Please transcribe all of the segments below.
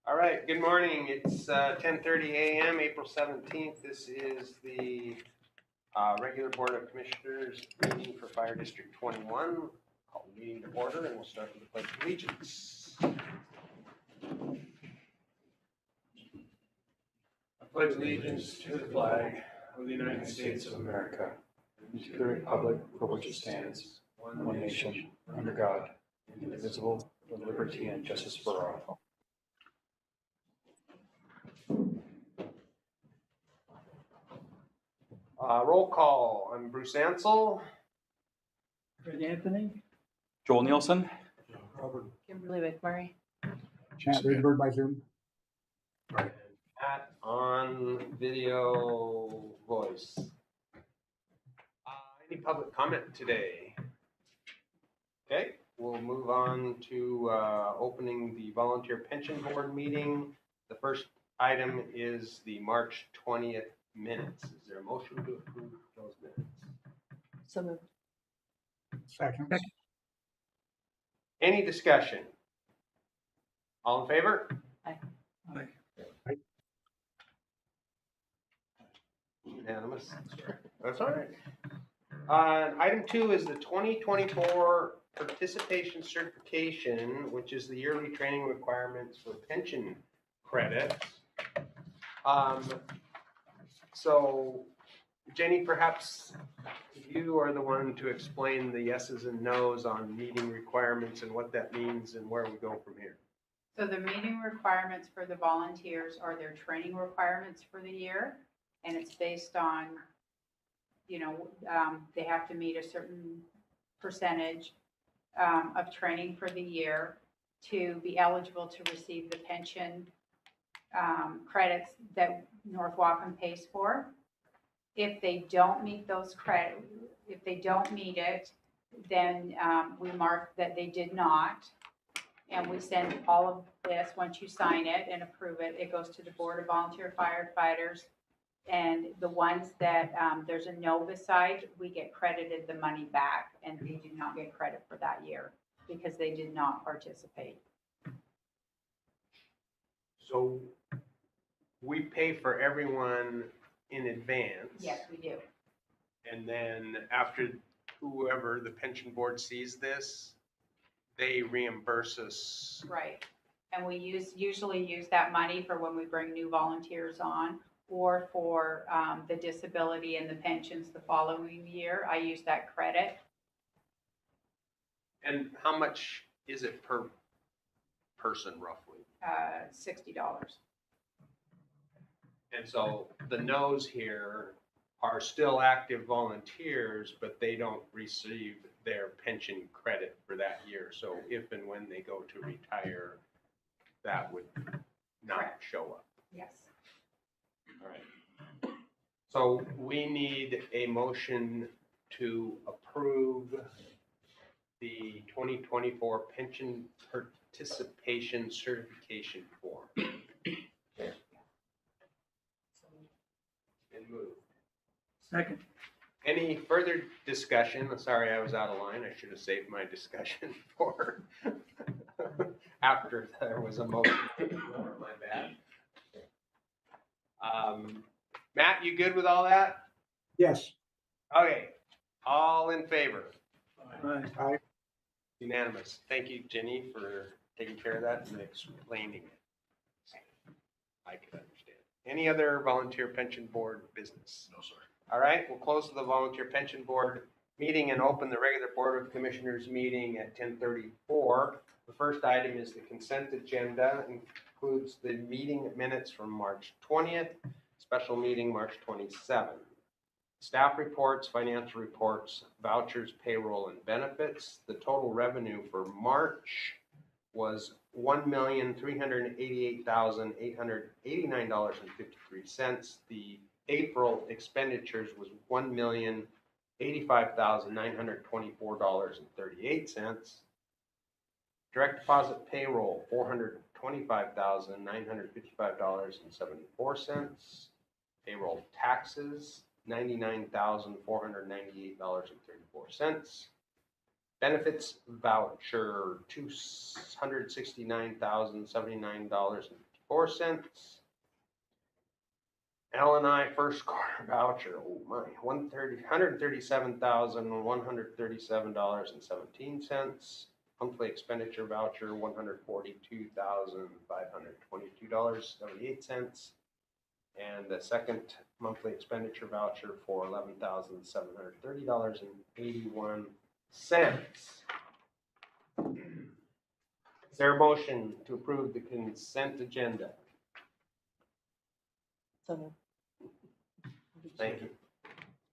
All right, good morning. It's 10:30 a.m., April 17th. This is the regular Board of Commissioners meeting for Fire District 21. Call the meeting to order, and we'll start with the Pledge of Allegiance. I pledge allegiance to the flag of the United States of America and to the republic for which it stands, one nation, under God, indivisible, with liberty and justice for all. Roll call. I'm Bruce Ansell. Greg Anthony. Joel Nielsen. Kimberly McMurray. Matt Ridgeberg by Zoom. Matt on video voice. Any public comment today? Okay, we'll move on to opening the Volunteer Pension Board meeting. The first item is the March 20th minutes. Is there a motion to approve those minutes? So moved. Second. Any discussion? All in favor? Aye. Aye. Unanimous. That's all right. Item 2 is the 2024 participation certification, which is the yearly training requirements for pension credits. So Jenny, perhaps you are the one to explain the yeses and nos on meeting requirements and what that means and where we go from here. So the meeting requirements for the volunteers are their training requirements for the year. And it's based on, they have to meet a certain percentage of training for the year to be eligible to receive the pension credits that North Wacom pays for. If they don't meet those credits, if they don't meet it, then we mark that they did not. And we send all of this, once you sign it and approve it, it goes to the Board of Volunteer Firefighters. And the ones that there's a no beside, we get credited the money back, and they do not get credit for that year because they did not participate. So we pay for everyone in advance. Yes, we do. And then after whoever the pension board sees this, they reimburse us. Right. And we usually use that money for when we bring new volunteers on, or for the disability and the pensions the following year. I use that credit. And how much is it per person roughly? $60. And so the no's here are still active volunteers, but they don't receive their pension credit for that year. So if and when they go to retire, that would not Correct. show up. Yes. All right. So we need a motion to approve the 2024 pension participation certification form. And move. Second. Any further discussion? Sorry, I was out of line. I should have saved my discussion for after there was a motion. My bad. Matt, you good with all that? Yes. Okay. All in favor? Aye. Unanimous. Thank you, Jenny, for taking care of that and explaining it. I could understand. Any other volunteer pension board business? No, sir. All right, we'll close the volunteer pension board meeting and open the regular Board of Commissioners meeting at 10:34. The first item is the consent agenda, includes the meeting minutes from March 20th, special meeting March 27th. Staff reports, financial reports, vouchers, payroll, and benefits. The total revenue for March was $1,388,889.53. The April expenditures was $1,085,924.38. Direct deposit payroll, $425,955.74. Payroll taxes, $99,498.34. Benefits voucher, $269,079.52. $1.04. L&I first quarter voucher, oh my, $137,137.17. Monthly expenditure voucher, $142,522.78. And the second monthly expenditure voucher for $11,730.81. Is there a motion to approve the consent agenda? So moved. Thank you.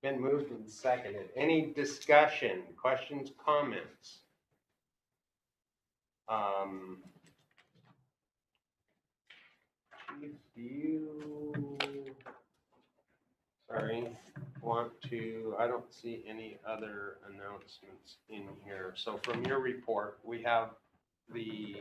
Been moved and seconded. Any discussion, questions, comments? Chief, do you, I don't see any other announcements in here. So from your report, we have the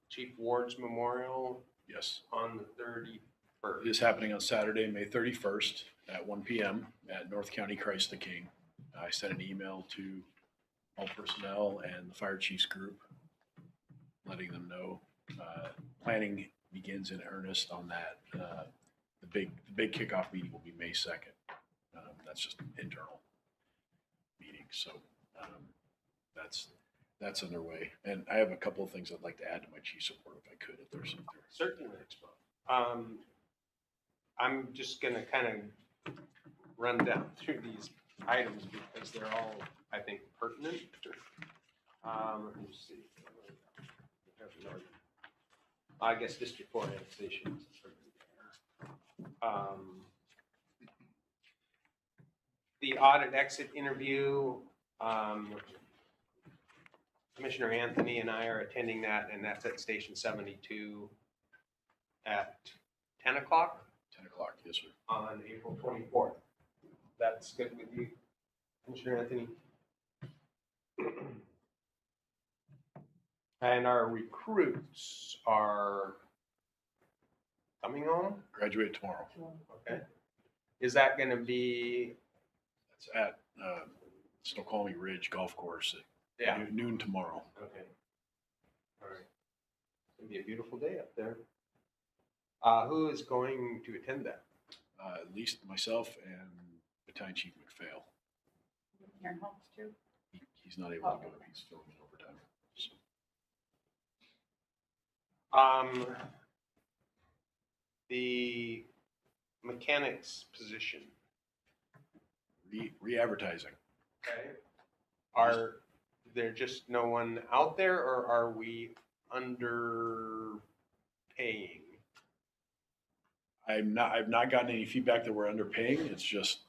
Chief Ward's Memorial Yes, on the 31st. it is happening on Saturday, May 31st at 1 p.m. at North County Christ the King. I sent an email to all personnel and the fire chiefs group, letting them know planning begins in earnest on that. The big kickoff meeting will be May 2nd. That's just an internal meeting, so that's underway. And I have a couple of things I'd like to add to my chief's report if I could, if there's something. Certainly. I'm just gonna kind of run down through these items because they're all, I think, pertinent. Let me see. I guess District 4 annexations. The audit exit interview, Commissioner Anthony and I are attending that, and that's at Station 72 at 10 o'clock 10 o'clock, yes, sir. on April 24th. That's good with you, Commissioner Anthony? And our recruits are coming home? Graduate tomorrow. Okay. Is that going to be? That's at Snoqualmie Ridge Golf Course at noon tomorrow. Okay. All right. It's going to be a beautiful day up there. Who is going to attend that? At least myself and Battalion Chief McPhail. Aaron Holmes too. He's not able to go. He's filming overtime. So. The mechanics position. Re-advertising. Okay. Are there just no one out there, or are we underpaying? I've not gotten any feedback that we're underpaying. It's just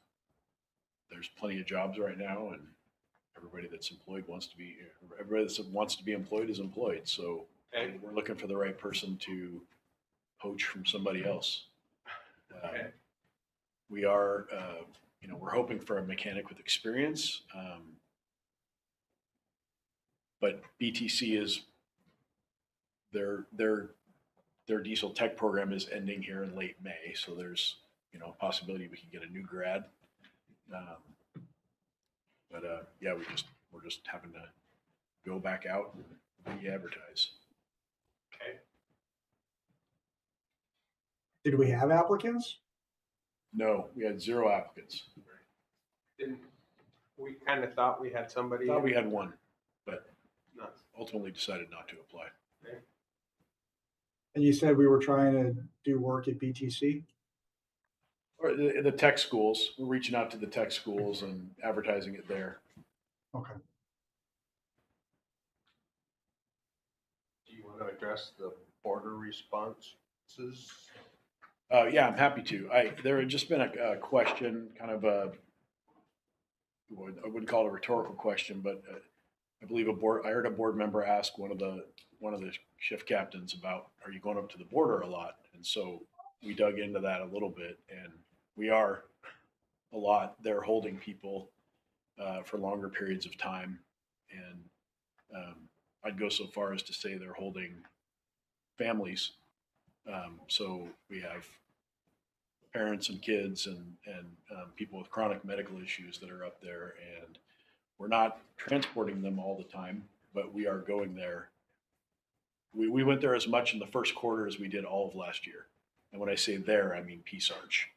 there's plenty of jobs right now, and everybody that's employed wants to be employed is employed. So Okay. we're looking for the right person to poach from somebody else. Okay. We are, we're hoping for a mechanic with experience, but BTC is their diesel tech program is ending here in late May, so there's a possibility we can get a new grad. We're just having to go back out and re-advertise. Okay. Did we have applicants? No, we had 0 applicants. We kind of thought we had somebody. Thought we had one, but Not. ultimately decided not to apply. And you said we were trying to do work at BTC? Or the tech schools, we're reaching out to the tech schools and advertising it there. Okay. Do you want to address the border responses? Yeah, I'm happy to. There had just been a question, kind of I wouldn't call it a rhetorical question, but I believe I heard a board member ask one of the shift captains about, are you going up to the border a lot? And so we dug into that a little bit, and we are a lot. They're holding people for longer periods of time, and I'd go so far as to say they're holding families. So we have parents and kids and people with chronic medical issues that are up there, and we're not transporting them all the time, but we are going there we went there as much in the first quarter as we did all of last year. And when I say there, I mean Peace Arch.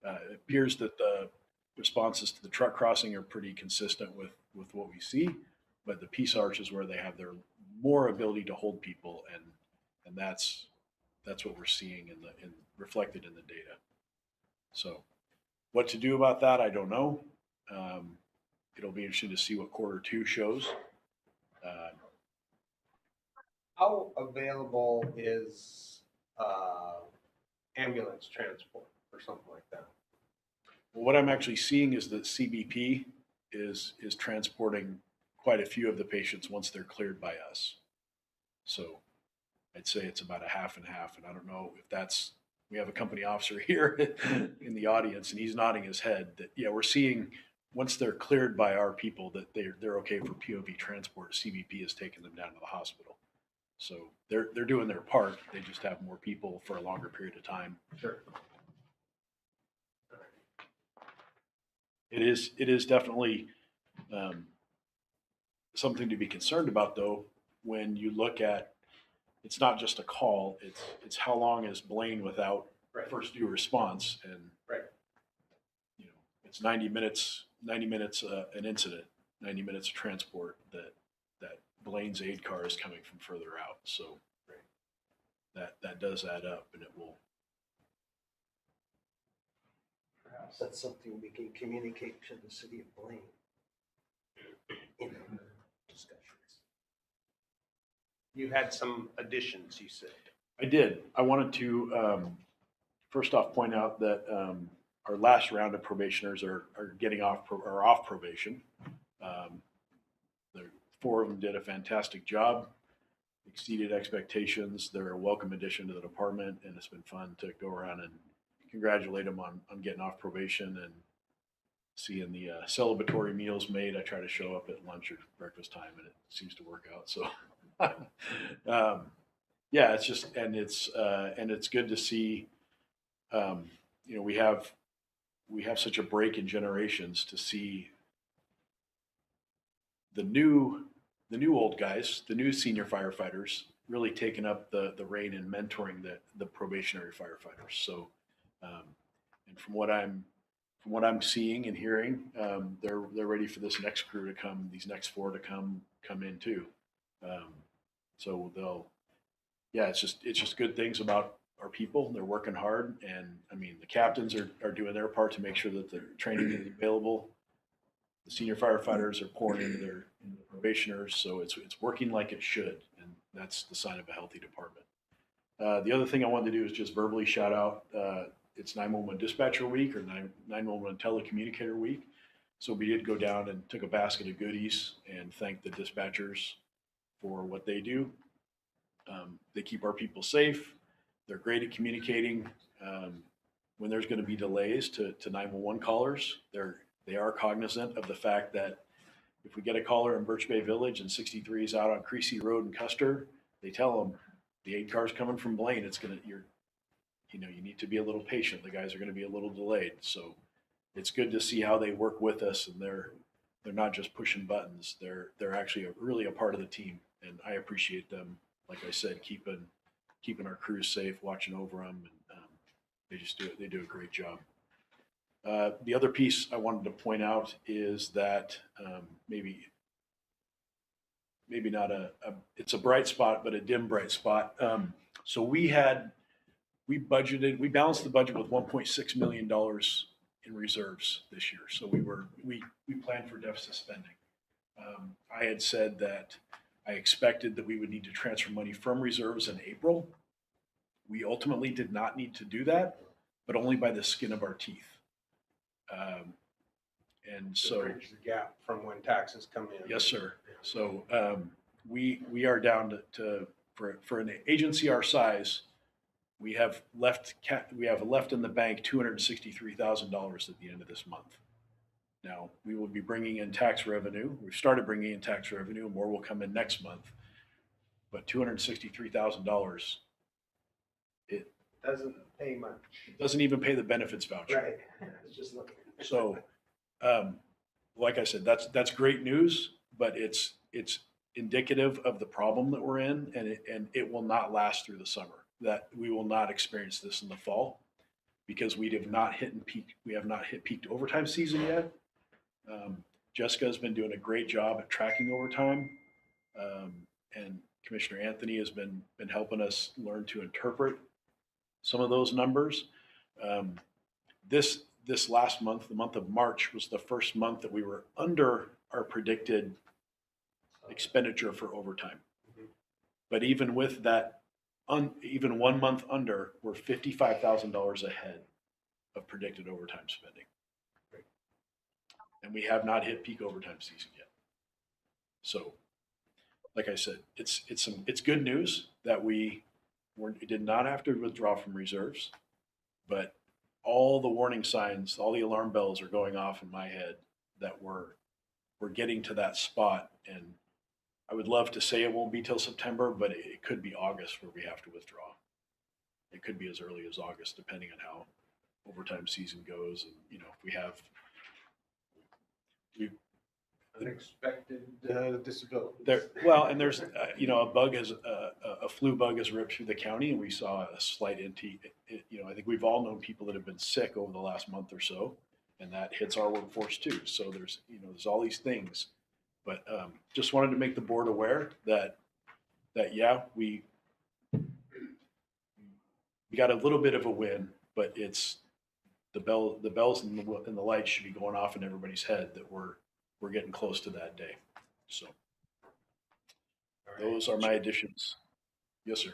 It appears that the responses to the truck crossing are pretty consistent with what we see, but the Peace Arch is where they have their more ability to hold people, and that's what we're seeing in reflected in the data. So what to do about that, I don't know. It'll be interesting to see what quarter two shows. How available is ambulance transport or something like that? Well, what I'm actually seeing is that CBP is transporting quite a few of the patients once they're cleared by us. So I'd say it's about a half and half. And I don't know if that's, we have a company officer here in the audience and he's nodding his head that, yeah, we're seeing once they're cleared by our people that they're okay for POV transport. CBP has taken them down to the hospital. So they're doing their part. They just have more people for a longer period of time. Sure. It is definitely something to be concerned about, though, when you look at, it's not just a call, it's how long is Blaine without Right. first due response, and Right. you know, it's 90 minutes an incident, 90 minutes of transport that Blaine's aid car is coming from further out. So that does add up, and it will. Perhaps that's something we can communicate to the city of Blaine in discussions. You had some additions, you said. I did. I wanted to first off point out that our last round of probationers are getting off probation. The 4 of them did a fantastic job, exceeded expectations. They're a welcome addition to the department, and it's been fun to go around and congratulate them on getting off probation and seeing the celebratory meals made. I try to show up at lunch or breakfast time, and it seems to work out. So. Yeah, it's just, and it's good to see, you know, we have such a break in generations to see the new old guys, the new senior firefighters really taking up the reign and mentoring the probationary firefighters. So, and from what I'm seeing and hearing, they're ready for this next crew to come, these next 4 to come in too. So it's just good things about our people. They're working hard, and I mean the captains are doing their part to make sure that the training is available. The senior firefighters are pouring into the probationers, so it's working like it should, and that's the sign of a healthy department. The other thing I wanted to do is just verbally shout out. It's 911 Dispatcher Week or 911 Telecommunicator Week. So we did go down and took a basket of goodies and thank the dispatchers for what they do. They keep our people safe. They're great at communicating. When there's going to be delays to 911 callers, they are cognizant of the fact that if we get a caller in Birch Bay Village and 63 is out on Creasy Road in Custer, they tell them the aid car's coming from Blaine. You need to be a little patient. The guys are going to be a little delayed. So it's good to see how they work with us, and they're not just pushing buttons. They're actually really a part of the team, and I appreciate them. Like I said, keeping our crews safe, watching over them, and they do a great job. The other piece I wanted to point out is that maybe not it's a bright spot, but a dim bright spot. So we balanced the budget with $1.6 million in reserves this year. So we planned for deficit spending. I had said that I expected that we would need to transfer money from reserves in April. We ultimately did not need to do that, but only by the skin of our teeth. And so bridge the gap from when taxes come in. Yes, sir. So we are down to for an agency our size, we have left in the bank $263,000 at the end of this month. Now we will be bringing in tax revenue. We've started bringing in tax revenue. More will come in next month. But $263,000, it Doesn't pay much. doesn't even pay the benefits voucher. Right. I was just looking. So, like I said, that's great news, but it's indicative of the problem that we're in, and it will not last through the summer. That we will not experience this in the fall because we have not hit peak overtime season yet. Jessica has been doing a great job at tracking overtime, and Commissioner Anthony has been helping us learn to interpret some of those numbers. This last month, the month of March, was the first month that we were under our predicted expenditure for overtime. But even with that, even 1 month under, we're $55,000 ahead of predicted overtime spending. And we have not hit peak overtime season yet. So, like I said, it's good news that we did not have to withdraw from reserves, but all the warning signs, all the alarm bells are going off in my head that we're getting to that spot. And I would love to say it won't be till September, but it could be August where we have to withdraw. It could be as early as August, depending on how overtime season goes. And, you know, if we have, Unexpected disabilities. and there's, a flu bug has ripped through the county, and we saw a slight I think we've all known people that have been sick over the last month or so, and that hits our workforce too. So there's all these things, but just wanted to make the board aware that yeah, we got a little bit of a win, but it's the bells and the lights should be going off in everybody's head that we're getting close to that day. So those are my additions. Yes, sir.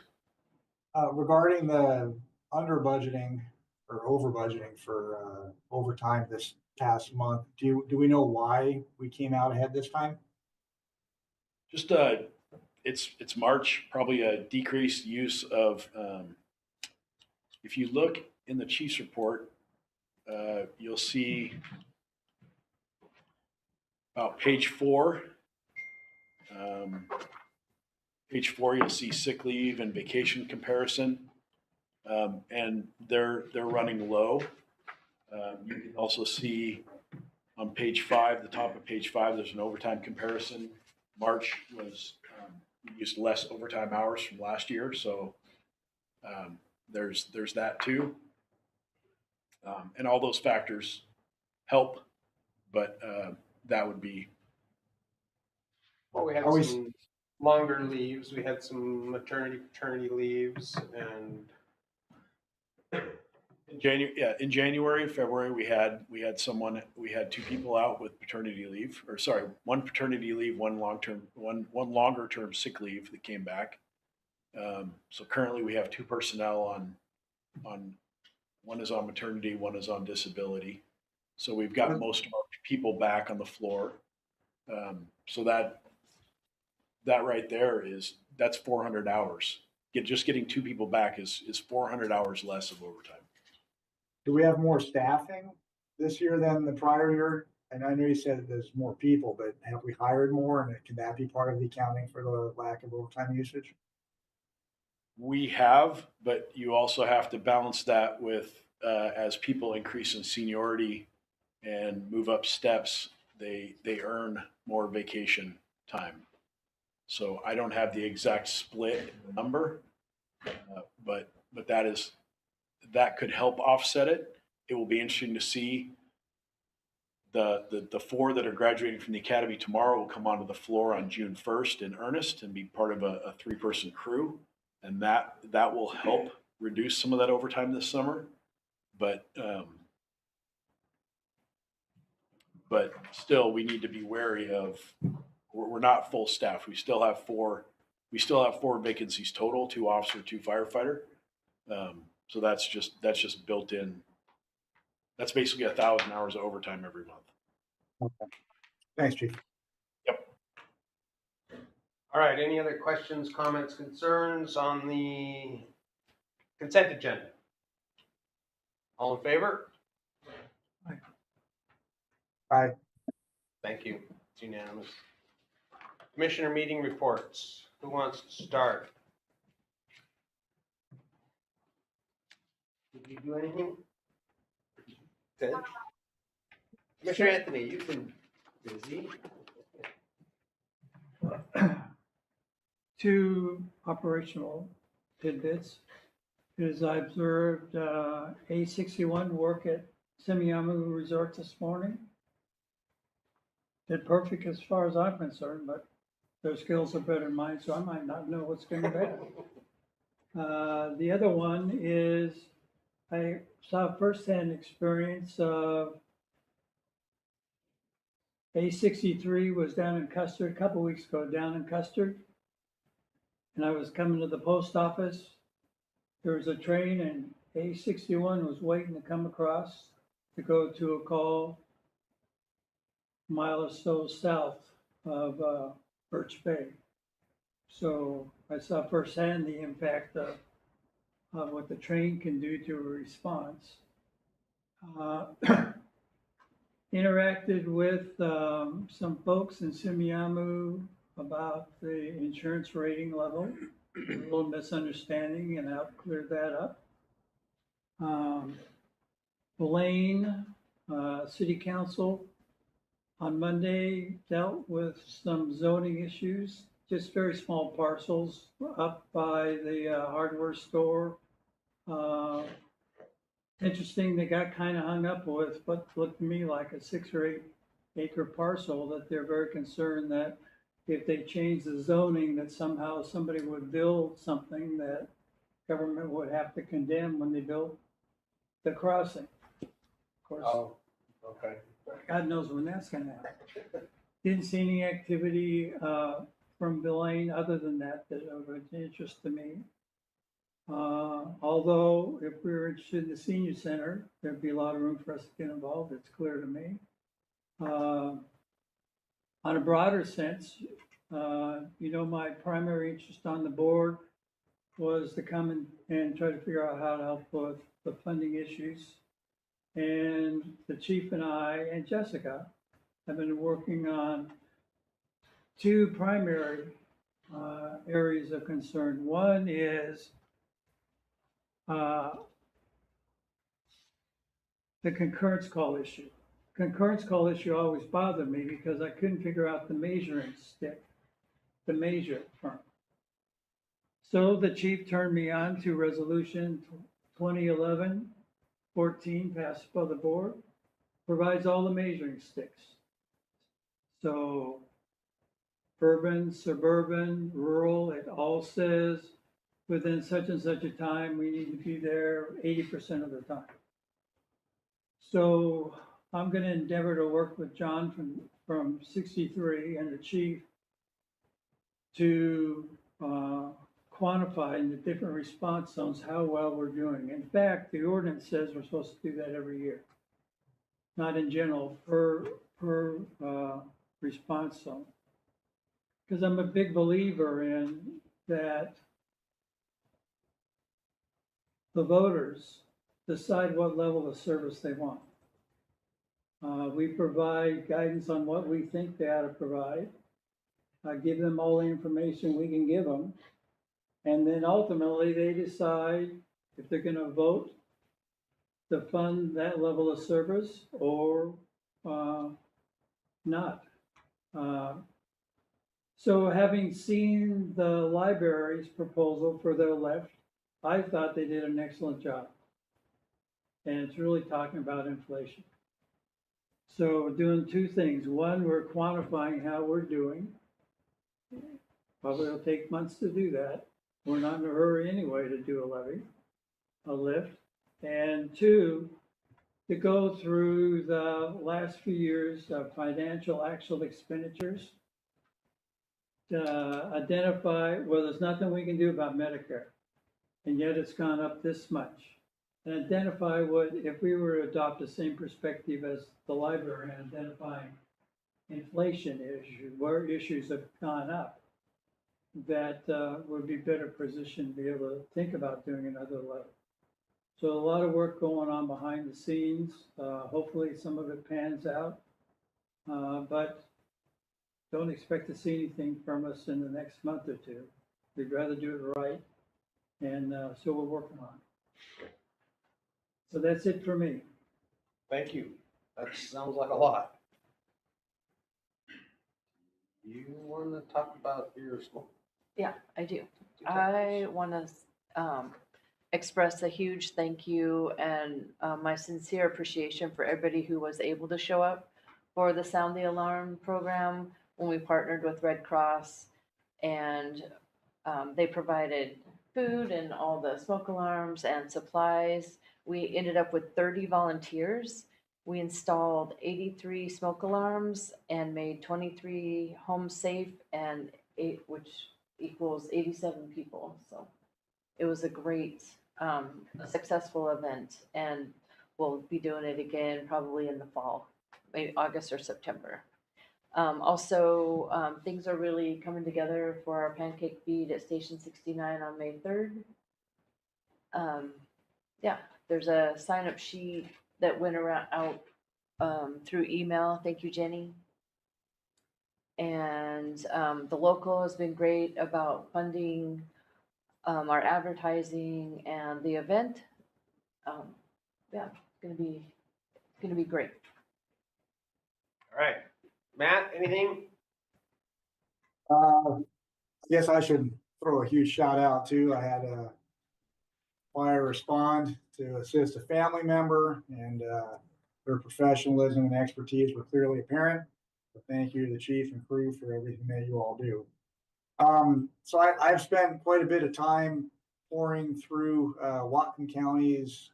Regarding the under budgeting or over budgeting for overtime this past month, do we know why we came out ahead this time? Just it's March, probably a decreased use of. If you look in the chief's report, you'll see about page 4. Page 4, you'll see sick leave and vacation comparison, and they're running low. You can also see on page 5, the top of page 5, there's an overtime comparison. March was we used less overtime hours from last year, so there's that too, and all those factors help, but that would be. Well, we had some longer leaves. We had some maternity, paternity leaves, and in January and February, we had 2 people out with paternity leave, or sorry, 1 paternity leave, 1 longer term sick leave that came back. So currently we have 2 personnel on 1 is on maternity, 1 is on disability. So we've got most of our people back on the floor. So that right there that's 400 hours. Just getting 2 people back is 400 hours less of overtime. Do we have more staffing this year than the prior year? And I know you said there's more people, but have we hired more? And can that be part of the accounting for the lack of overtime usage? We have, but you also have to balance that with as people increase in seniority and move up steps, they earn more vacation time. So I don't have the exact split number, but that could help offset it. It will be interesting to see the 4 that are graduating from the academy tomorrow will come onto the floor on June 1st in earnest and be part of a 3-person crew. And that will help reduce some of that overtime this summer. But still, we need to be wary of. We're not full staff. We still have 4 vacancies total: 2 officer, 2 firefighter. So that's just built in. That's basically 1,000 hours of overtime every month. Okay. Thanks, Chief. Yep. all right. Any other questions, comments, concerns on the consent agenda? All in favor? Aye. Thank you. It's unanimous. Commissioner meeting reports. Who wants to start? Did you do anything? Ted? Commissioner Anthony, you've been busy. two operational tidbits. Is I observed A61 work at Semiahmoo Resort this morning. Did perfect as far as I'm concerned, but their skills are better than mine, so I might not know what's going to be. The other one is I saw firsthand experience of A63 was down in Custard a couple weeks ago, down in Custard. And I was coming to the post office. There was a train and A61 was waiting to come across to go to a call a mile or so south of Birch Bay. So I saw firsthand the impact of what the train can do to a response. Interacted with some folks in Semiahmoo about the insurance rating level, a little misunderstanding, and helped clear that up. Blaine City Council on Monday dealt with some zoning issues, just very small parcels up by the hardware store. Interesting, they got kind of hung up with what looked to me like a 6 or 8 acre parcel that they're very concerned that if they change the zoning, that somehow somebody would build something that government would have to condemn when they build the crossing. Of course, Oh, okay. God knows when that's gonna happen. Didn't see any activity from Blaine other than that of interest to me. Although if we were interested in the senior center, there'd be a lot of room for us to get involved, it's clear to me. On a broader sense, my primary interest on the board was to come and try to figure out how to help with the funding issues. And the chief and I and Jessica have been working on two primary areas of concern. One is the concurrence call issue. Concurrence call issue always bothered me because I couldn't figure out the measuring stick, the measure from. So the chief turned me on to resolution 2011-14 passed by the board, provides all the measuring sticks. So urban, suburban, rural, it all says within such and such a time, we need to be there 80% of the time. So I'm going to endeavor to work with John from 63 and the chief to quantify in the different response zones how well we're doing. In fact, the ordinance says we're supposed to do that every year, not in general, per response zone. Because I'm a big believer in that the voters decide what level of service they want. We provide guidance on what we think they ought to provide. I give them all the information we can give them. And then ultimately they decide if they're going to vote to fund that level of service or not. So having seen the library's proposal for their left, I thought they did an excellent job. And it's really talking about inflation. So we're doing two things. One, we're quantifying how we're doing. Probably it'll take months to do that. We're not in a hurry anyway to do a lift. And two, to go through the last few years of financial actual expenditures to identify, well, there's nothing we can do about Medicare, and yet it's gone up this much. And identify what, if we were to adopt the same perspective as the library and identifying inflation issues, where issues have gone up, that would be better positioned to be able to think about doing another level. So a lot of work going on behind the scenes. Hopefully some of it pans out, but don't expect to see anything from us in the next month or two. We'd rather do it right, and so we're working on it. So that's it for me. Thank you. That sounds like a lot. You want to talk about your Yeah, I do. I want to express a huge thank you and my sincere appreciation for everybody who was able to show up for the Sound the Alarm program when we partnered with Red Cross. And they provided food and all the smoke alarms and supplies. We ended up with 30 volunteers. We installed 83 smoke alarms and made 23 homes safe, and which equals 87 people. So it was a great, a successful event, and we'll be doing it again probably in the fall, maybe August or September. Also, things are really coming together for our pancake feed at Station 69 on May 3rd. Yeah, there's a sign up sheet that went around out through email. Thank you, Jenny. And the local has been great about funding our advertising and the event. Yeah, it's gonna be great. All right. Matt, anything? I guess I should throw a huge shout out too. I had a fire respond to assist a family member, and their professionalism and expertise were clearly apparent. So thank you to the chief and crew for everything that you all do. So I've spent quite a bit of time pouring through Whatcom County's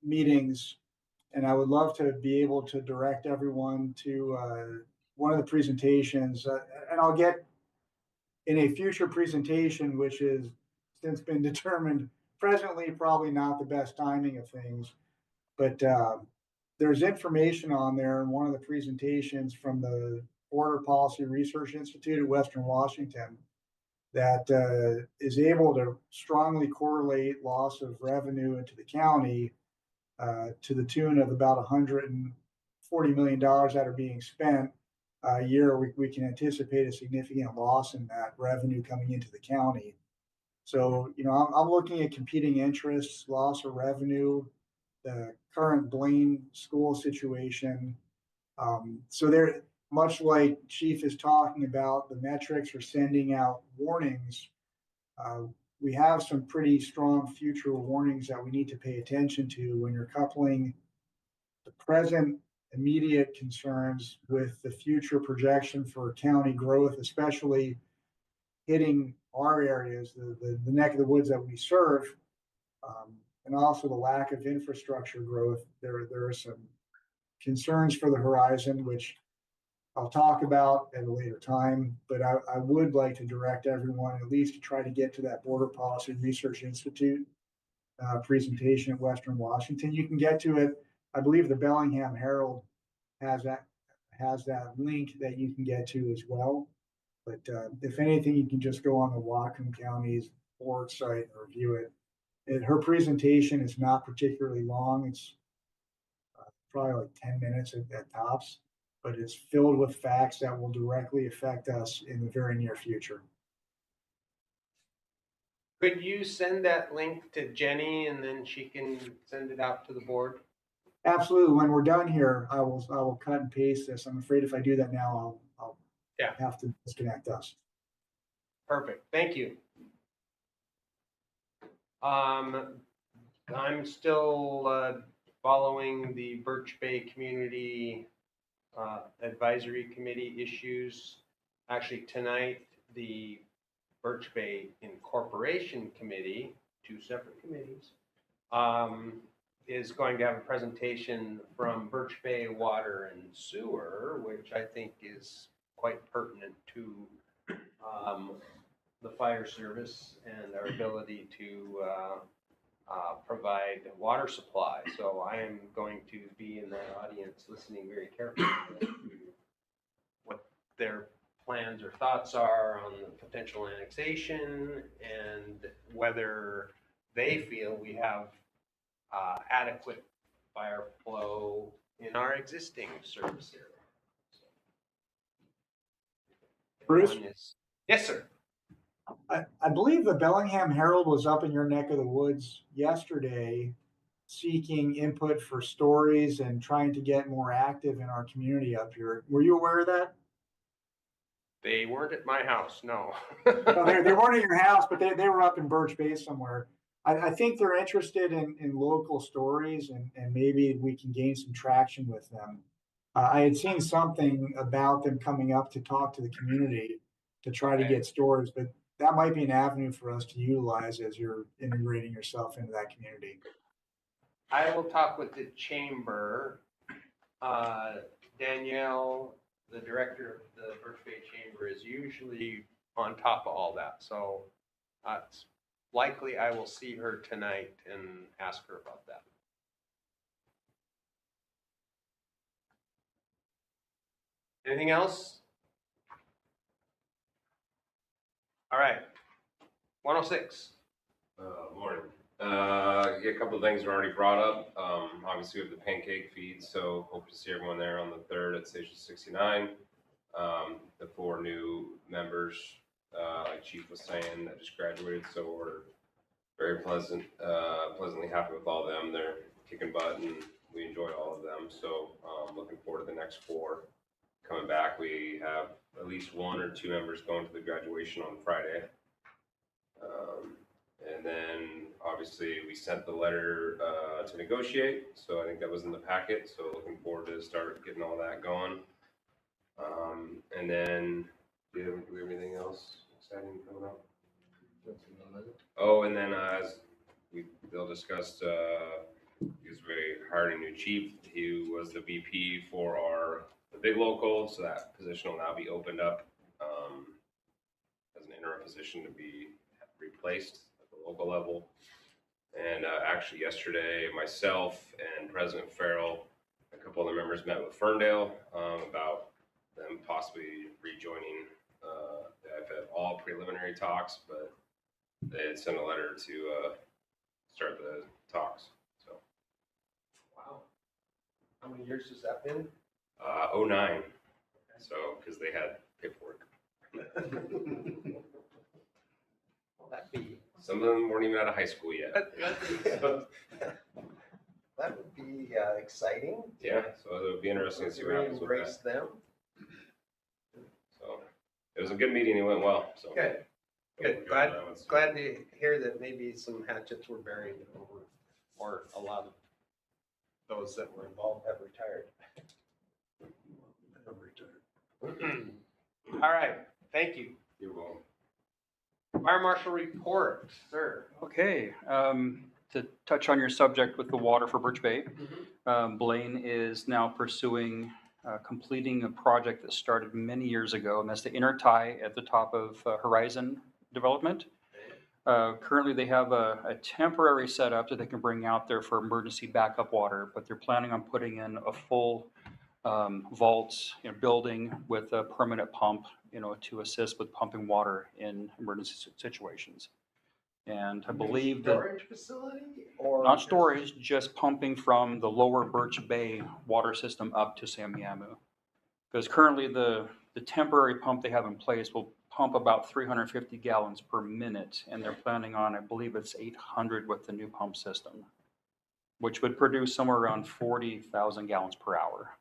meetings, and I would love to be able to direct everyone to one of the presentations, and I'll get in a future presentation, which has since been determined presently probably not the best timing of things, but there's information on there in one of the presentations from the Border Policy Research Institute at Western Washington that is able to strongly correlate loss of revenue into the county to the tune of about $140 million that are being spent a year. We can anticipate a significant loss in that revenue coming into the county. So, I'm looking at competing interests, loss of revenue, the current Blaine school situation. So there, much like Chief is talking about, the metrics are sending out warnings. We have some pretty strong future warnings that we need to pay attention to when you're coupling the present immediate concerns with the future projection for county growth, especially hitting our areas, the neck of the woods that we serve, and also the lack of infrastructure growth. There are some concerns for the horizon, which I'll talk about at a later time, but I would like to direct everyone at least to try to get to that Border Policy Research Institute presentation at Western Washington. You can get to it. I believe the Bellingham Herald has that link that you can get to as well. But if anything, you can just go on the Whatcom County's board site and review it. Her presentation is not particularly long. It's probably like 10 minutes at tops, but it's filled with facts that will directly affect us in the very near future. Could you send that link to Jenny and then she can send it out to the board? Absolutely. When we're done here, I will cut and paste this. I'm afraid if I do that now, I'll have to disconnect us. Perfect. Thank you. I'm still following the Birch Bay Community Advisory Committee issues. Actually, tonight, the Birch Bay Incorporation Committee, two separate committees, is going to have a presentation from Birch Bay Water and Sewer, which I think is quite pertinent to the fire service and our ability to provide water supply. So I am going to be in that audience listening very carefully to what their plans or thoughts are on the potential annexation and whether they feel we have adequate fire flow in our existing service area. Bruce? Yes, sir. I believe the Bellingham Herald was up in your neck of the woods yesterday seeking input for stories and trying to get more active in our community up here. Were you aware of that? They weren't at my house, no. No, they weren't at your house, but they were up in Birch Bay somewhere. I think they're interested in local stories and maybe we can gain some traction with them. I had seen something about them coming up to talk to the community to try to Okay. get stories, but that might be an avenue for us to utilize as you're integrating yourself into that community. I will talk with the chamber. Danielle, the director of the Birch Bay Chamber, is usually on top of all that. So it's likely I will see her tonight and ask her about that. Anything else? All right. 106. Morning. Yeah, a couple of things were already brought up. Obviously, we have the pancake feed, so hope to see everyone there on the 3rd at Station 69. The 4 new members, like Chief was saying, that just graduated, so we're very pleasantly happy with all of them. They're kicking butt, and we enjoy all of them. So, looking forward to the next 4 coming back. We have at least 1 or 2 members going to the graduation on Friday. And then obviously we sent the letter to negotiate, so I think that was in the packet. So looking forward to start getting all that going. And then do we have anything else exciting coming up? Oh, and then as they'll discuss, because we hired a new chief. He was the VP for the big local, so that position will now be opened up as an interim position to be replaced at the local level. And actually yesterday, myself and President Farrell, a couple other members met with Ferndale about them possibly rejoining. I've had all preliminary talks, but they had sent a letter to start the talks. So. Wow. How many years has that been? 09. So, because they had paperwork. Will that be? Some of them weren't even out of high school yet. That would be exciting. Yeah, so it would be interesting to see what happens with Embrace that. them. So it was a good meeting. It went well. So Good. Good. We'll go on that one. Glad to hear that maybe some hatchets were buried or a lot of those that were involved have retired. All right. Thank you. You're welcome. Fire Marshal report, sir. Okay, to touch on your subject with the water for Birch Bay, Blaine is now pursuing completing a project that started many years ago, and that's the inner tie at the top of Horizon Development. Currently, they have a temporary setup that they can bring out there for emergency backup water, but they're planning on putting in a full vault building with a permanent pump, to assist with pumping water in emergency situations. And I believe that Storage facility or? not storage, just pumping from the lower Birch Bay water system up to Samiamu. Because currently the temporary pump they have in place will pump about 350 gallons per minute, and they're planning on, I believe it's 800 with the new pump system, which would produce somewhere around 40,000 gallons per hour.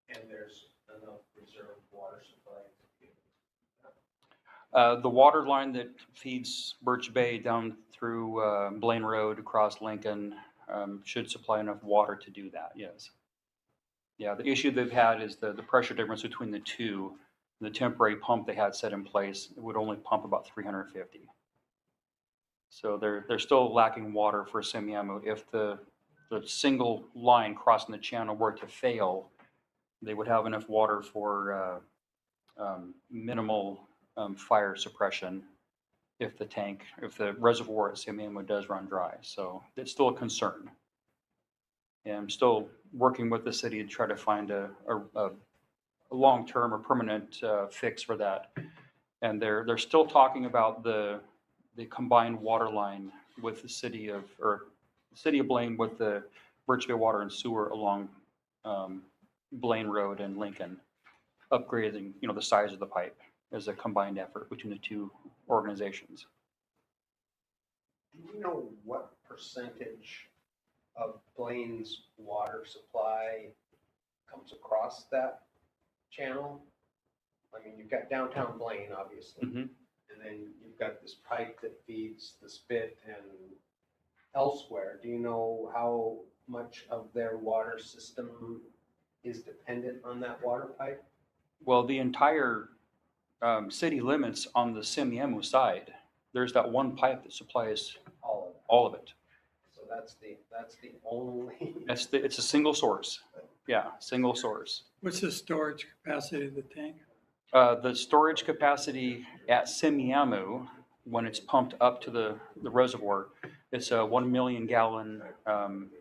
And there's enough reserve water supply. The water line that feeds Birch Bay down through Blaine Road across Lincoln should supply enough water to do that, yes. Yeah, the issue they've had is the pressure difference between the two. The temporary pump they had set in place, it would only pump about 350. So they're still lacking water for Semiahmoo. If the single line crossing the channel were to fail, they would have enough water for minimal fire suppression if the reservoir at Semiahmoo does run dry. So it's still a concern. And I'm still working with the city to try to find a long-term or permanent fix for that. And they're still talking about the combined water line with the city of Blaine with the Birch Bay Water and Sewer along Blaine Road and Lincoln, upgrading the size of the pipe as a combined effort between the two organizations. Do you know what percentage of Blaine's water supply comes across that channel? I mean, you've got downtown Blaine, obviously. Mhm. And then you've got this pipe that feeds the spit and elsewhere. Do you know how much of their water system is dependent on that water pipe? Well, the entire city limits on the Semiahmoo side, there's that one pipe that supplies All of it. all of it. So that's the only. It's a single source. Yeah, single source. What's the storage capacity of the tank? The storage capacity at Semiahmoo, when it's pumped up to the reservoir, it's a 1 million gallon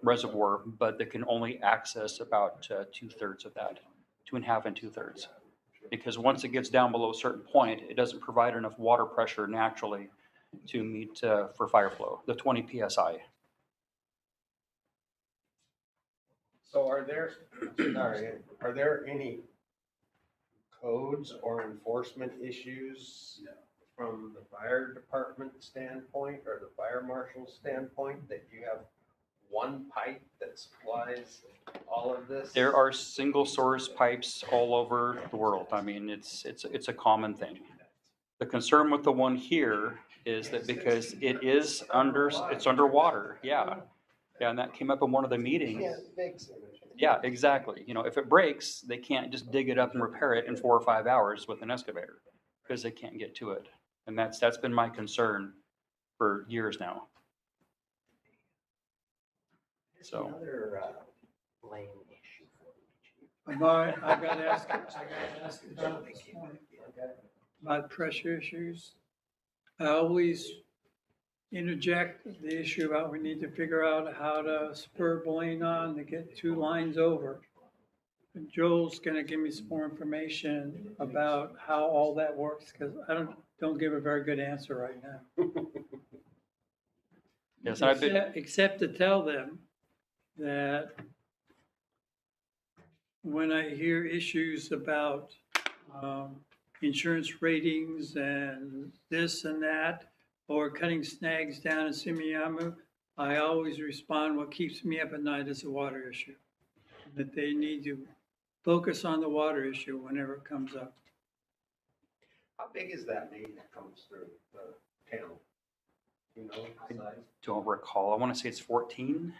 reservoir, but they can only access about 2/3 of that, 2.5 and 2/3. Because once it gets down below a certain point, it doesn't provide enough water pressure naturally to meet for fire flow, the 20 PSI. So are there any codes or enforcement issues from the fire department standpoint or the fire marshal standpoint that you have one pipe that supplies all of this? There are single source pipes all over the world. I mean, it's a common thing. The concern with the one here is that because it's underwater, yeah, and that came up in one of the meetings. Yeah, fix it. Yeah, exactly. You know, if it breaks, they can't just dig it up and repair it in 4 or 5 hours with an excavator because they can't get to it. And that's been my concern for years now. So. Another Blaine issue for you. I gotta ask about this point, about pressure issues. I always interject the issue about we need to figure out how to spur Blaine on to get 2 lines over. And Joel's gonna give me some more information about how all that works, because I don't give a very good answer right now. Yes, and I've been, Except to tell them that when I hear issues about insurance ratings and this and that, or cutting snags down in Semiahmoo, I always respond, what keeps me up at night is the water issue. That they need to focus on the water issue whenever it comes up. How big is that main that comes through the town? You know, the size? don't recall. I want to say it's 14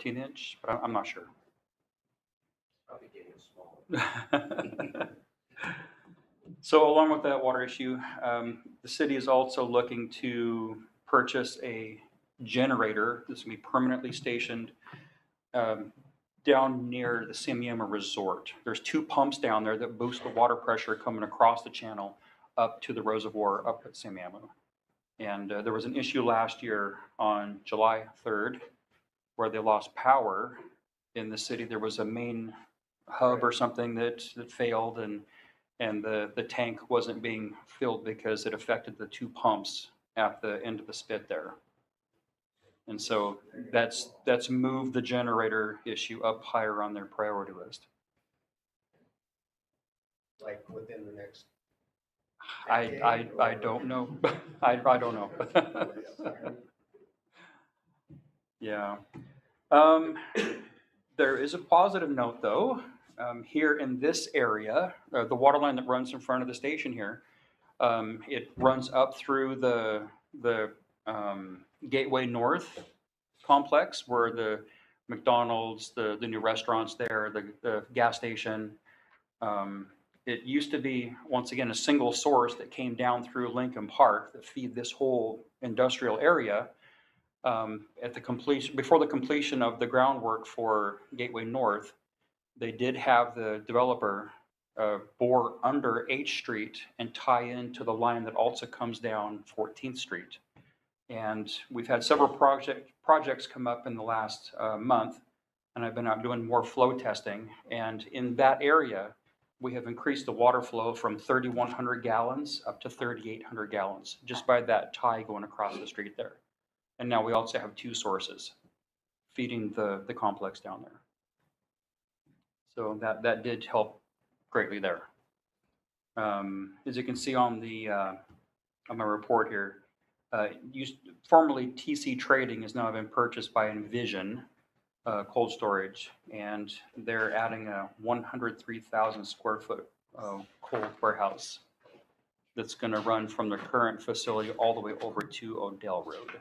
inch, but I'm not sure. Probably getting smaller. So along with that water issue, the city is also looking to purchase a generator. This will be permanently stationed down near the Semiahmoo Resort. There's 2 pumps down there that boost the water pressure coming across the channel up to the reservoir up at Semiahmoo. And there was an issue last year on July 3rd where they lost power in the city. There was a main hub or something that failed, and the tank wasn't being filled because it affected the 2 pumps at the end of the spit there. And so that's moved the generator issue up higher on their priority list. Like within the next. I don't know. I don't know. Yeah. There is a positive note though. Here in this area, the water line that runs in front of the station here, it runs up through the Gateway North complex where the McDonald's, the new restaurants there, the gas station. It used to be, once again, a single source that came down through Lincoln Park that feed this whole industrial area. At the completion, before the completion of the groundwork for Gateway North, they did have the developer bore under H Street and tie into the line that also comes down 14th Street. And we've had several projects come up in the last month, and I've been out doing more flow testing. And in that area, we have increased the water flow from 3,100 gallons up to 3,800 gallons just by that tie going across the street there. And now we also have 2 sources feeding the complex down there. So that did help greatly there. As you can see on my report here, formerly TC Trading has now been purchased by Envision. cold storage, and they're adding a 103,000 square foot cold warehouse that's going to run from the current facility all the way over to Odell Road.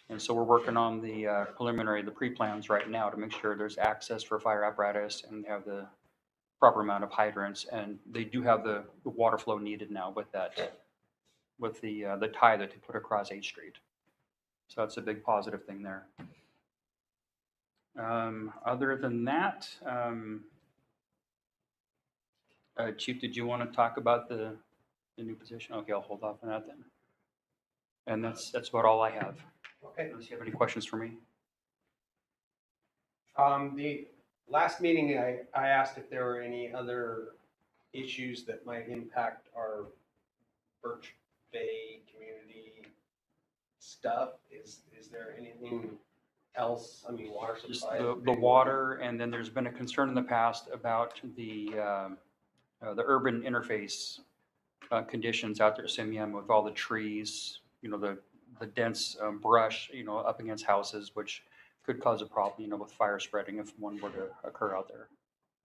And so we're working on the preliminary, the pre-plans right now to make sure there's access for fire apparatus and have the proper amount of hydrants. And they do have the water flow needed now with that, with the tie that they put across 8th Street. So that's a big positive thing there. Other than that, Chief, did you want to talk about the new position? Okay, I'll hold off on that then. And that's about all I have. Okay. Unless you have any questions for me? The last meeting, I asked if there were any other issues that might impact our Birch Bay community stuff. Is there anything else? I mean, water Just supply. the water, and then there's been a concern in the past about the urban interface conditions out there at Simeon with all the trees, you know, the dense brush, you know, up against houses, which could cause a problem, you know, with fire spreading if one were to occur out there.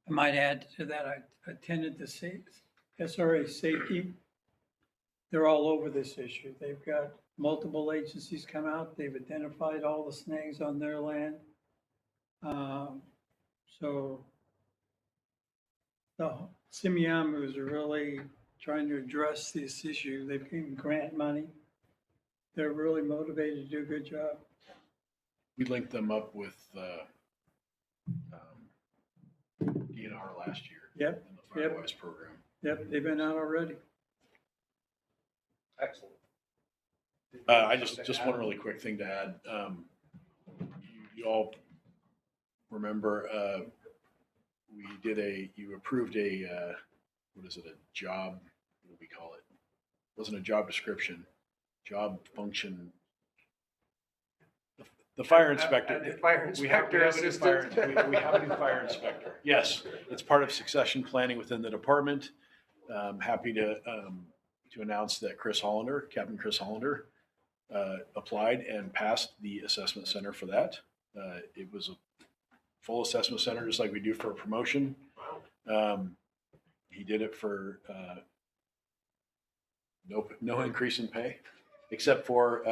I might add to that, I attended the SRA safety. They're all over this issue. They've got multiple agencies come out. They've identified all the snags on their land. So the Simiamus are really trying to address this issue. They've given grant money. They're really motivated to do a good job. We linked them up with DNR last year. Yep, In the Firewise program. yep, they've been out already. Excellent. I just one really quick thing to add. You all remember you approved a what is it, a job, what do we call it? It wasn't a job description, job function. The fire inspector. We have a new fire inspector. Yes, it's part of succession planning within the department. Happy to announce that Captain Chris Hollander, applied and passed the assessment center for that. It was a full assessment center, just like we do for a promotion. He did it for no increase in pay, except for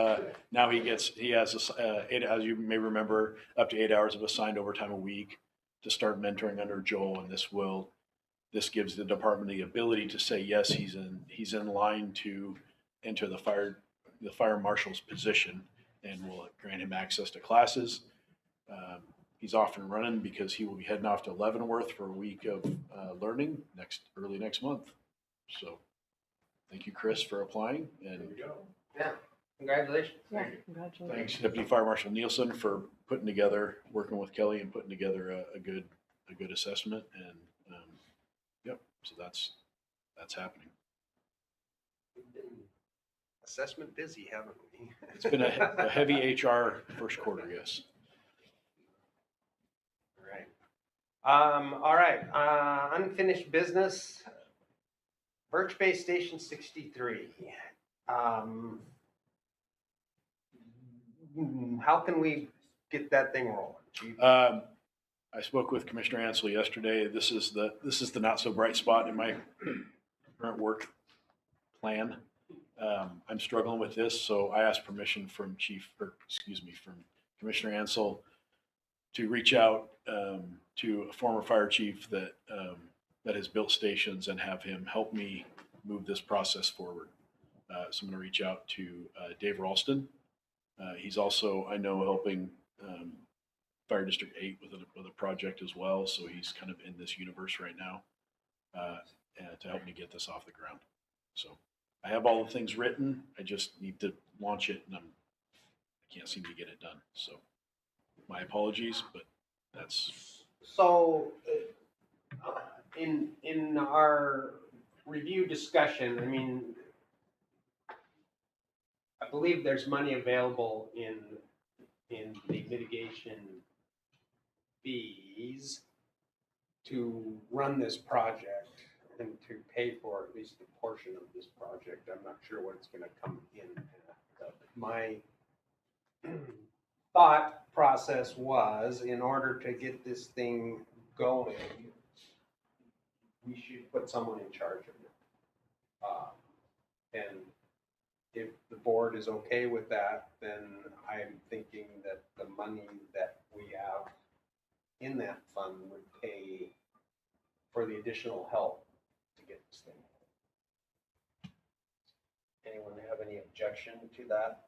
now he has as you may remember, up to 8 hours of assigned overtime a week to start mentoring under Joel, and this gives the department the ability to say yes, he's in line to enter the fire marshal's position, and will grant him access to classes. He's off and running because he will be heading off to Leavenworth for a week of learning early next month. So thank you, Chris, for applying. And there we go. Yeah, congratulations. Yeah, congratulations. Thanks, Deputy Fire Marshal Nielsen, for working with Kelly and putting together a good assessment. And yep, so that's happening. We've been assessment busy, haven't we? It's been a heavy HR first quarter, yes. All right, unfinished business, Birch Bay Station 63. How can we get that thing rolling, Chief? I spoke with Commissioner Ansel yesterday. This is the not so bright spot in my current work plan. I'm struggling with this, so I asked permission from Commissioner Ansel to reach out to a former fire chief that has built stations and have him help me move this process forward. So I'm going to reach out to Dave Ralston. He's also, I know, helping Fire District 8 with a project as well. So he's kind of in this universe right now to help me get this off the ground. So I have all the things written. I just need to launch it, and I can't seem to get it done. So my apologies, but that's. So in our review discussion, I mean, I believe there's money available in the mitigation fees to run this project and to pay for at least a portion of this project. I'm not sure what it's going to come in at. My thought process was, in order to get this thing going, we should put someone in charge of it. And if the board is okay with that, then I'm thinking that the money that we have in that fund would pay for the additional help to get this thing. Anyone have any objection to that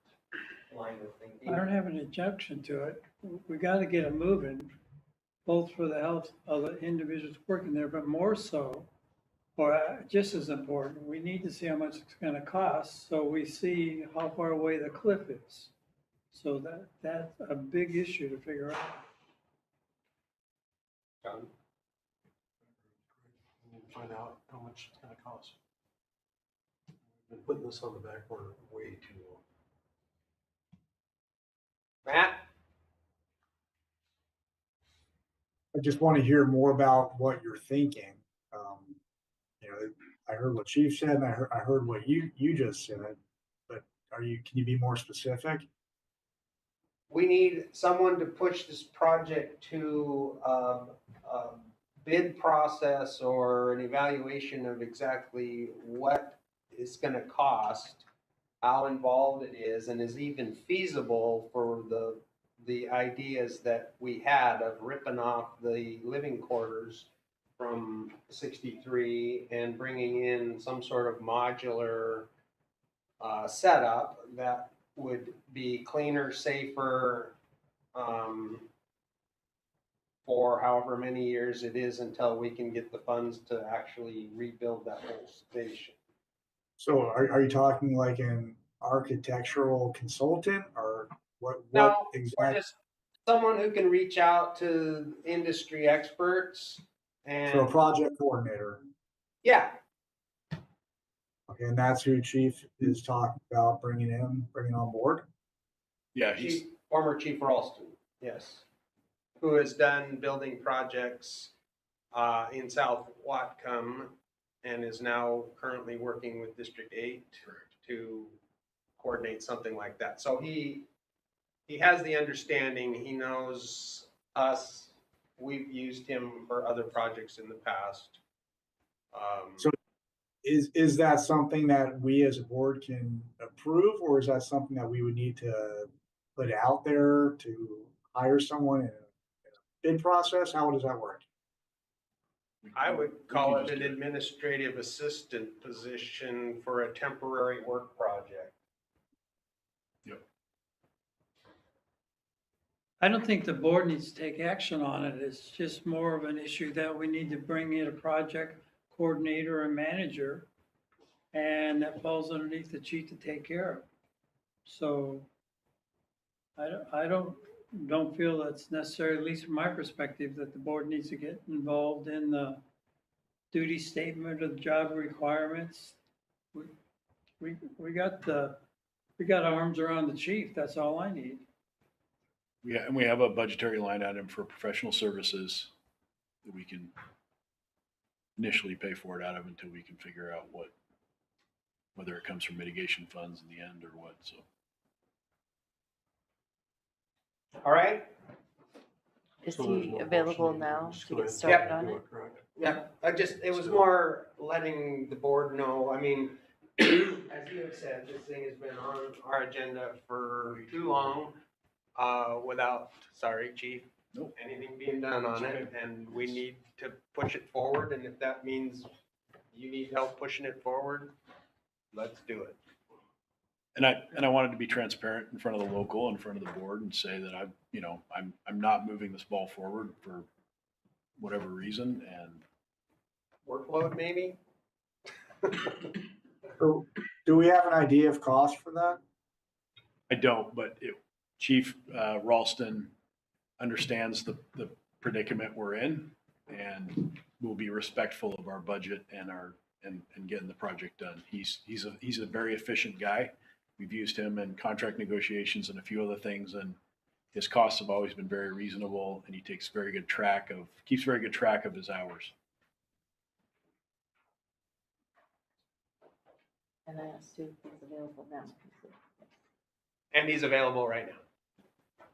line of thinking? I don't have an objection to it. We got to get it moving, both for the health of the individuals working there, but more so, or just as important, we need to see how much it's going to cost so we see how far away the cliff is. So that's a big issue to figure out. John? We need to find out how much it's gonna cost. Been putting this on the back burner way too long. Matt? I just want to hear more about what you're thinking. You know, I heard what Chief said, and I heard what you just said, but can you be more specific? We need someone to push this project to a bid process or an evaluation of exactly what it's gonna cost, how involved it is, and is even feasible for the ideas that we had of ripping off the living quarters from 63 and bringing in some sort of modular setup that would be cleaner, safer, for however many years it is until we can get the funds to actually rebuild that whole station. So are you talking like an architectural consultant or what No, or exactly? just someone who can reach out to industry experts So a and, project coordinator. yeah, Okay, and that's who Chief is talking about bringing on board. Yeah, he's, Former Chief Ralston, yes, who has done building projects in South Whatcom and is now currently working with District 8 to coordinate something like that. So he has the understanding, he knows us, we've used him for other projects in the past. So is that something that we as a board can approve, or is that something that we would need to put out there to hire someone in a bid process? How does that work? I would call it an administrative assistant position for a temporary work project. I don't think the board needs to take action on it. It's just more of an issue that we need to bring in a project coordinator and manager, and that falls underneath the chief to take care of. So I don't feel that's necessary, at least from my perspective, that the board needs to get involved in the duty statement of job requirements. We got arms around the chief. That's all I need. yeah, and we have a budgetary line item for professional services that we can initially pay for it out of until we can figure out whether it comes from mitigation funds in the end or what, so. All right? Is So there's he no available motion, now just to go get ahead and started do on do it? correct? Yeah, it was So- more letting the board know, I mean, as you have said, this thing has been on our agenda for too long, without, sorry, chief, Nope. anything being done on it, and we need to push it forward, and if that means you need help pushing it forward, let's do it. And I wanted to be transparent in front of the local, in front of the board and say that I'm not moving this ball forward for whatever reason, and Workload, maybe? So do we have an idea of cost for that? I don't, but Chief Ralston understands the predicament we're in and will be respectful of our budget and getting the project done. He's a very efficient guy. We've used him in contract negotiations and a few other things, and his costs have always been very reasonable, and he keeps very good track of his hours. And I asked Sue if he's available now. And he's available right now.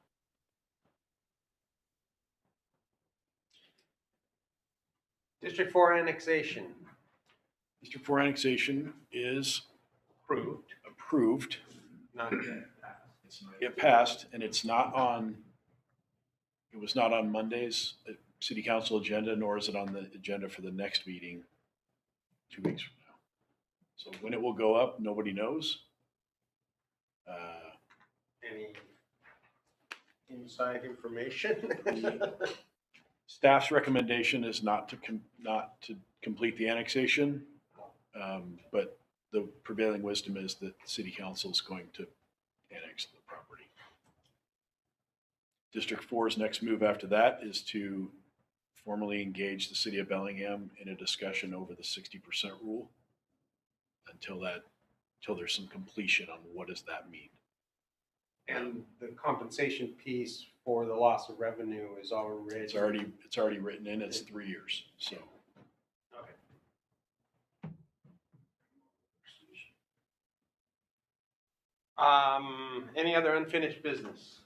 District 4 annexation. District 4 annexation is approved. Not yet passed. It's not yet passed, and it was not on Monday's city council agenda, nor is it on the agenda for the next meeting 2 weeks from now. So when it will go up, nobody knows. Any inside information? Staff's recommendation is not to complete the annexation, but the prevailing wisdom is that city council is going to annex the property. District 4's next move after that is to formally engage the city of Bellingham in a discussion over the 60% rule until there's some completion on what does that mean. And the compensation piece for the loss of revenue is already. It's already written in. It's 3 years. So. Okay. Any other unfinished business?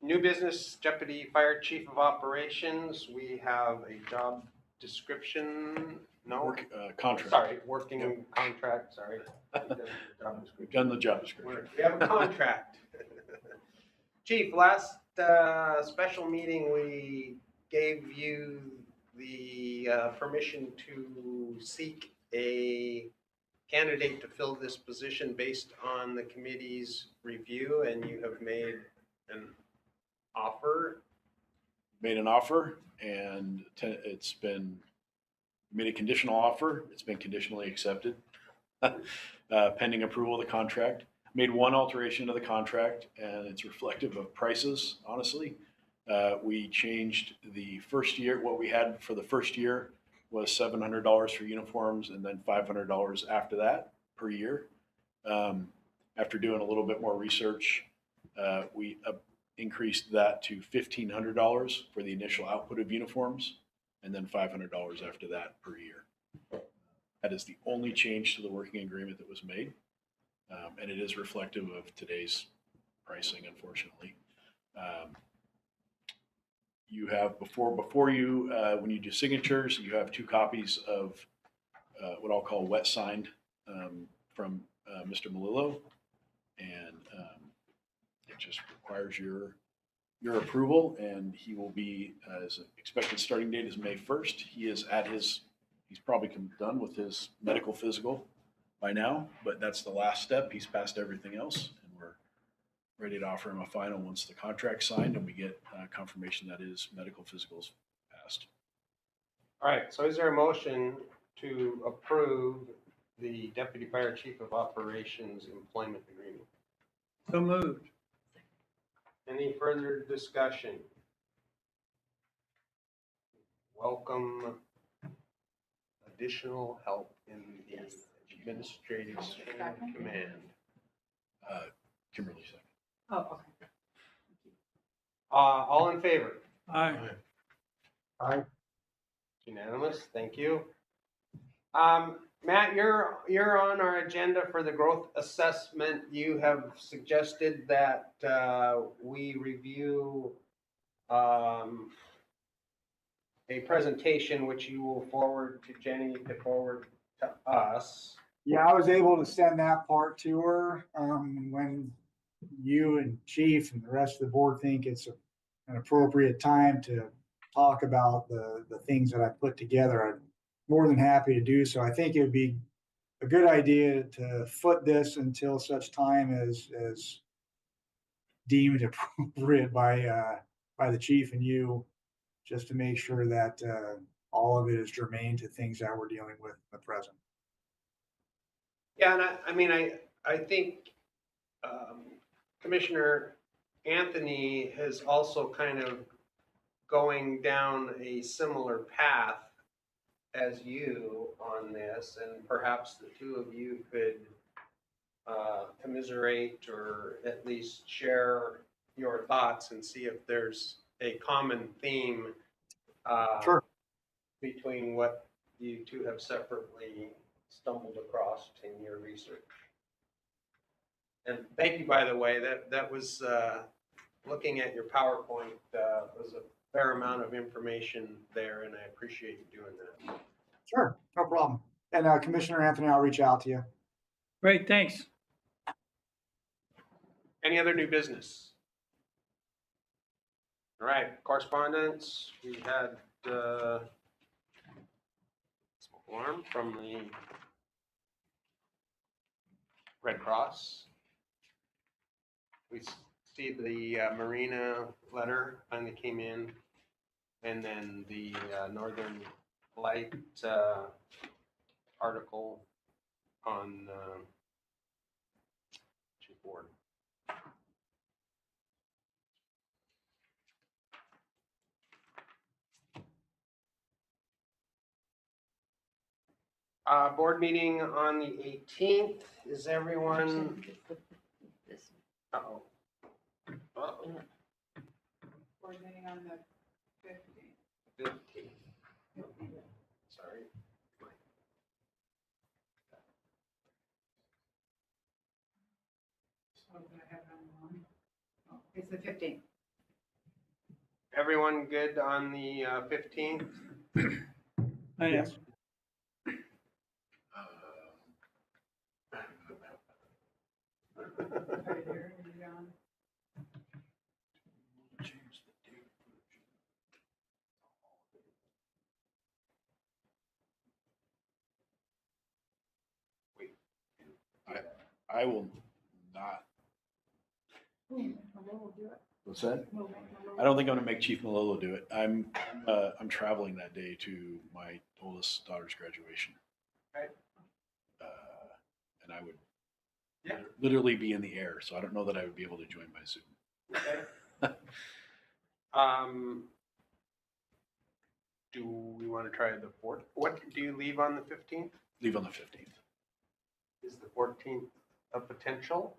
New business, Deputy Fire Chief of Operations. We have a job description. No, Contract. sorry, working contract. Sorry, We've done the job description. we have a contract. Chief, last special meeting we gave you the permission to seek a candidate to fill this position based on the committee's review, and you have made an offer. Made an offer, and it's been made a conditional offer. It's been conditionally accepted, pending approval of the contract. Made one alteration to the contract, and it's reflective of prices, honestly. We changed the first year. What we had for the first year was $700 for uniforms, and then $500 after that per year. After doing a little bit more research, we increased that to $1,500 for the initial output of uniforms, and then $500 after that per year. That is the only change to the working agreement that was made. And it is reflective of today's pricing, unfortunately. You have before you, when you do signatures, you have 2 copies of what I'll call wet signed from Mr. Melillo. And it just requires your approval, and he will be, his expected starting date is May 1st. He's probably done with his medical physical by now, but that's the last step. He's passed everything else, and we're ready to offer him a final once the contract's signed and we get confirmation that his medical physical's passed. All right, so is there a motion to approve the Deputy Fire Chief of Operations employment agreement? So moved. Any further discussion? Welcome additional help in the administrative command. Kimberly second. Oh, okay. All in favor? Aye. Aye. Unanimous, thank you. Matt, you're on our agenda for the growth assessment. You have suggested that we review a presentation which you will forward to Jenny to forward to us. Yeah, I was able to send that part to her, when you and Chief and the rest of the board think it's an appropriate time to talk about the things that I put together. I'm more than happy to do so. I think it would be a good idea to foot this until such time as deemed appropriate by the chief and you, just to make sure that all of it is germane to things that we're dealing with in the present. Yeah, and I think Commissioner Anthony has also kind of going down a similar path as you on this, and perhaps the two of you could commiserate or at least share your thoughts and see if there's a common theme Sure. between what you two have separately stumbled across in your research. And thank you, by the way, that was looking at your PowerPoint was a fair amount of information there, and I appreciate you doing that. Sure, no problem. And Commissioner Anthony, I'll reach out to you. Great, thanks. Any other new business? All right, correspondence, we had, smoke alarm from the Red Cross. We see the Marina letter finally came in, and then the Northern Light article on board. Board meeting on the 18th. Is everyone? Uh-oh. Uh-oh. Board meeting on the 15th. 15th. Sorry. Oh, did I have that wrong? Oh, it's the 15th. Everyone good on the 15th? I am. Yes. Right here, are you on? I will not. We'll do it. What's that? We'll make I don't think I'm gonna make Chief Malolo do it. I'm traveling that day to my oldest daughter's graduation. Right. And I would Yeah. literally be in the air, so I don't know that I would be able to join by Zoom. Okay. Do we want to try the 4th? What, do you leave on the 15th? Leave on the 15th. Is the 14th a potential?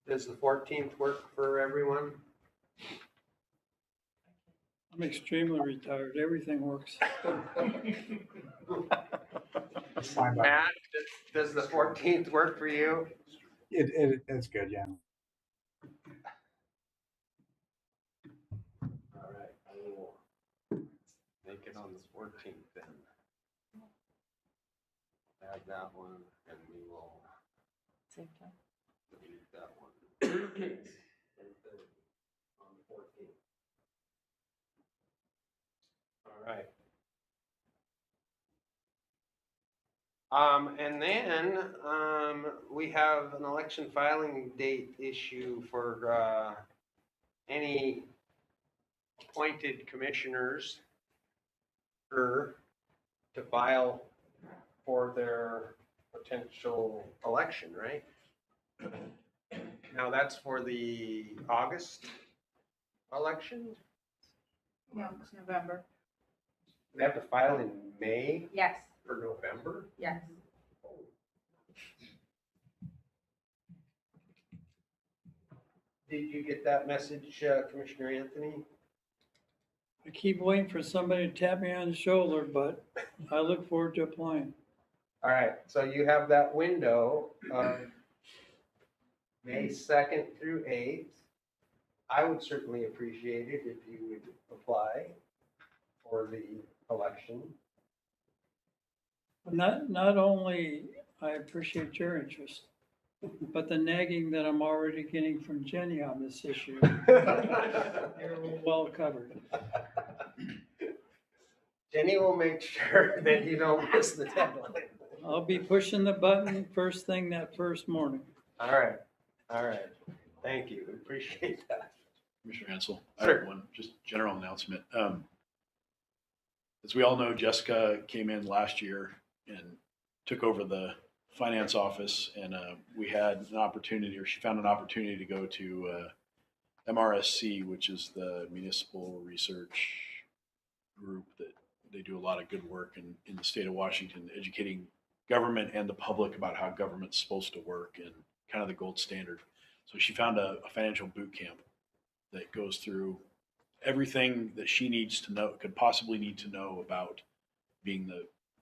Does the 14th work for everyone? I'm extremely retired. Everything works. It's fine by me. Matt, does the 14th work for you? It's good, yeah. All right, I will make it on the 14th then. Add that one, and we will Same time. delete that one. On the 14th. All right. And then, we have an election filing date issue for, any appointed commissioners to file for their potential election, right? Now, that's for the August election? No, it's November. They have to file in May Yes, or November? yes. Did you get that message, Commissioner Anthony? I keep waiting for somebody to tap me on the shoulder, but I look forward to applying. All right, so you have that window of May 2nd through 8th. I would certainly appreciate it if you would apply for the election. Not only I appreciate your interest, but the nagging that I'm already getting from Jenny on this issue. You're well covered. Jenny will make sure that you don't miss the deadline. I'll be pushing the button first thing that first morning. All right, all right. Thank you, appreciate that. Commissioner Hansel, I Sure. have one, just general announcement. As we all know, Jessica came in last year and took over the finance office, and we had an opportunity, or she found an opportunity to go to MRSC, which is the municipal research group that they do a lot of good work in the state of Washington, educating government and the public about how government's supposed to work and kind of the gold standard. So she found a financial boot camp that goes through everything that she needs to know, could possibly need to know about being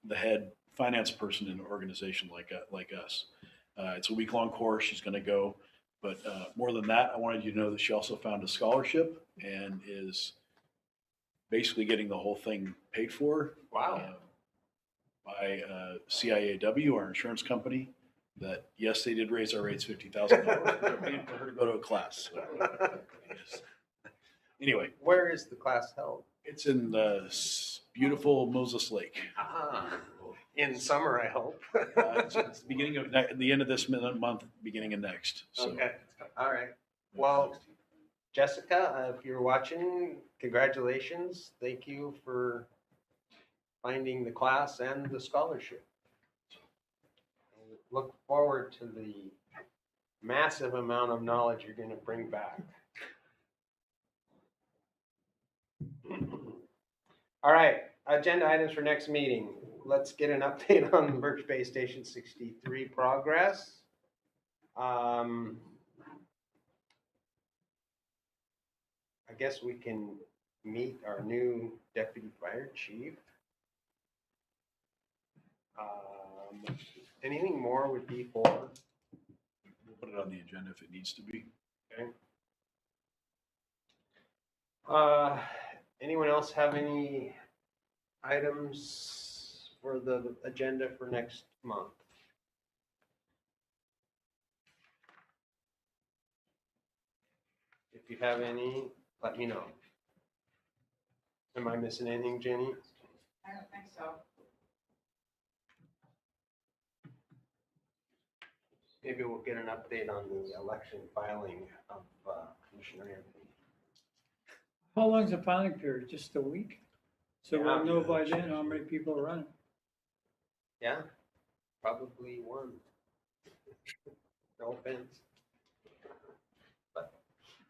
the head finance person in an organization like us. It's a week-long course. She's going to go But more than that, I wanted you to know that she also found a scholarship and is basically getting the whole thing paid for. Wow. By CIAW, our insurance company, that, yes, they did raise our rates $50,000. They're paying for her to go to a class. So, yes. Anyway, Where is the class held? it's in the beautiful Moses Lake. In summer, I hope. It's the beginning of, the end of this month, beginning of next. So. Okay, all right. Well, Jessica, if you're watching, congratulations. Thank you for finding the class and the scholarship. Look forward to the massive amount of knowledge you're going to bring back. All right, agenda items for next meeting. Let's get an update on the Birch Bay Station 63 progress. I guess we can meet our new deputy fire chief. Anything more would be for? We'll put it on the agenda if it needs to be. Okay. Anyone else have any items for the agenda for next month? If you have any, let me know. Am I missing anything, Jenny? I don't think so. Maybe we'll get an update on the election filing of Commissioner Anthony. How long's the filing period? Just a week? So Yeah. we'll know by then how many people are running. Yeah, probably one. No offense. But,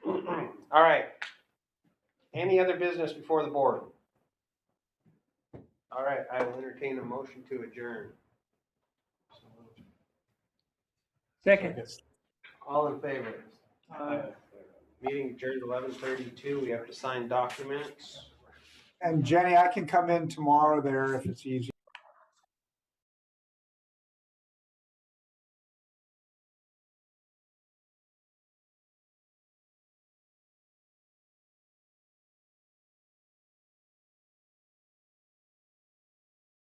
all right. Any other business before the board? All right, I will entertain a motion to adjourn. Second. All in favor? Meeting adjourned 11:32. We have to sign documents. And Jenny, I can come in tomorrow there if it's easy.